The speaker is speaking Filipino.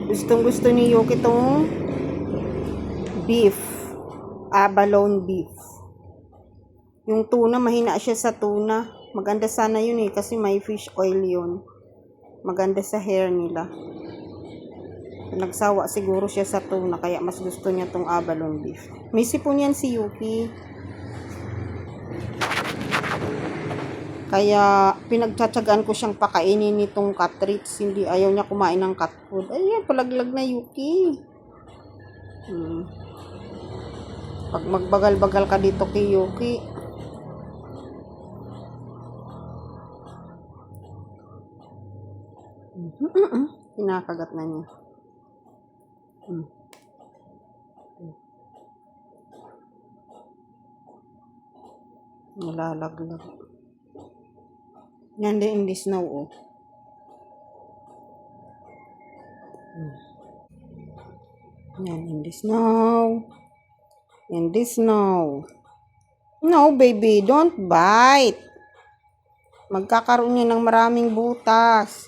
Gustong gusto ni Yuki tong beef. Abalone beef. Yung tuna, mahina siya sa tuna. Maganda sana yun eh, kasi may fish oil yun. Maganda sa hair nila. Nagsawa siguro siya sa tuna, kaya mas gusto niya tong abalone beef. May sipon yan si Yuki. Kaya pinagtsatsagaan ko siyang pakainin nitong cat treats. Hindi, ayaw niya kumain ng cat food. Ayan, palaglag na Yuki. Pag magbagal-bagal ka dito kay Yuki. Kinakagat na niya. Nalalaglag. Yan din in this now, oh. Yan, in this now. In this now. No, baby, don't bite. Magkakaroon niya ng maraming butas.